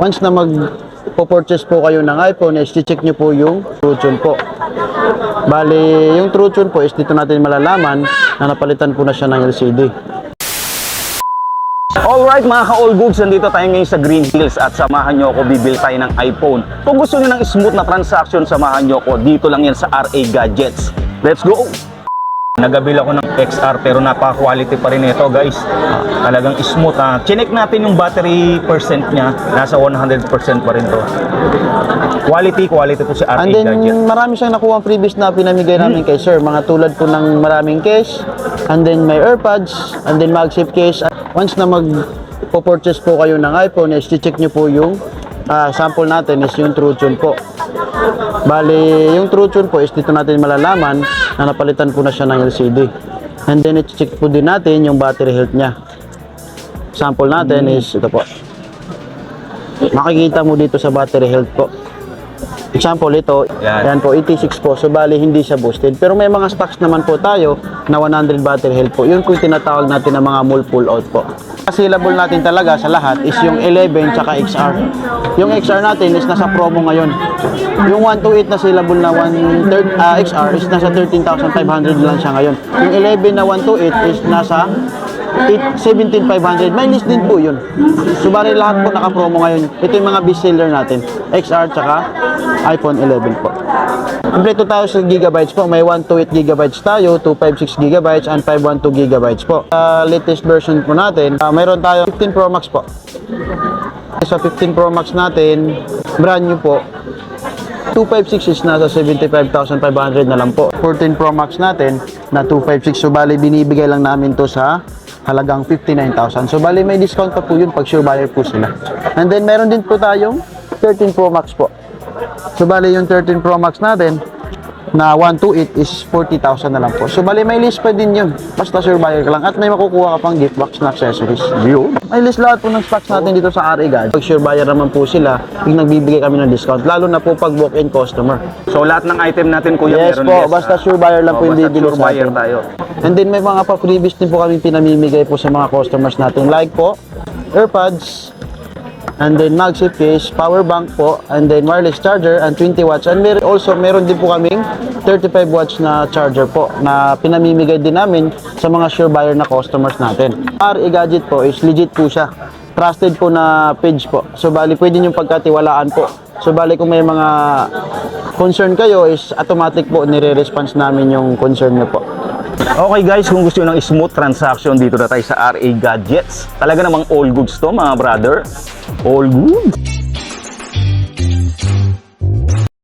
Once na mag-purchase po kayo ng iPhone, is check nyo po yung True Tune po. Bali, yung True Tune po is dito natin malalaman na napalitan po na siya ng LCD. Alright mga ka-all goods, nandito tayo ngayon sa Green Hills at samahan nyo ako, bibili tayo ng iPhone. Kung gusto nyo ng smooth na transaction, samahan nyo ako. Dito lang yan sa RA Gadgets. Let's go! Nagabil ako ng XR pero napaka-quality pa rin ito guys. Talagang smooth ha. Chinek natin yung battery percent niya. Nasa 100% pa rin to. Quality po si RA And then, Gadgets. marami siyang nakuha ang previous na pinamigay namin kay sir. Mga tulad po ng maraming case, and then may AirPods, and then MagSafe case. Once na mag-purchase po kayo ng iPhone, is check nyo po yung sample natin is yung True Tune po. Bali, yung True Tune po is dito natin malalaman na napalitan po na siya ng LCD. And then, i-check po din natin yung battery health niya. Sample natin is ito po. Makikita mo dito sa battery health po. Example ito, yan po, 86 po. So, bali, hindi siya boosted. Pero may mga stocks naman po tayo na 100 battery health po. Yun po yung tinatawag natin na mga mall pull out po. Available natin talaga sa lahat is yung 11 tsaka XR. Yung XR natin is nasa promo ngayon. Yung 128 na saleable na XR is nasa 13,500 lang siya ngayon. Yung 11 na 128 is nasa 17,500. May list din po yun. So, bali lahat po naka-promo ngayon. Ito yung mga best seller natin. XR tsaka iPhone 11 po. Kompleto tayo sa gigabytes po. May 128 gigabytes tayo, 256 gigabytes, and 512 gigabytes po. Latest version po natin, mayroon tayo 15 Pro Max po. Sa 15 Pro Max natin, brand new po. 256 is nasa 75,500 na lang po. 14 Pro Max natin na 256. So, bali binibigay lang namin to sa halagang 59,000. So, bali may discount pa po yun pag sure buyer po sila. And then, meron din po tayong 13 Pro Max po. So, bali yung 13 Pro Max natin na 128 is 40,000 na lang po. So, bali may list pa din yun. Basta sure buyer ka lang. At may makukuha ka pang gift box na accessories. Yun. May list lahat po ng stocks natin dito sa RA Gadgets. Pag sure buyer naman po sila, nagbibigay kami ng discount. Lalo na po pag walk-in customer. So lahat ng item natin kuya Yes meron. po, basta sure buyer lang po yung bibili sure sa buyer atin. tayo. And then may mga pa-freebies din po kami pinamimigay po sa mga customers natin. Like po, AirPods, and then MagSafe case, power bank po, and then wireless charger, and 20 watts. And meron din po kaming 35 watts na charger po na pinamimigay din namin sa mga sure buyer na customers natin. RA Gadget po is legit po siya. Trusted po na page po. So bali pwede nyo pagkatiwalaan po. So bali kung may mga concern kayo is automatic po nire-response namin yung concern nyo po. Okay guys, kung gusto nyo ng smooth transaction, dito na tayo sa RA Gadgets. Talaga namang all goods to mga brother. All goods.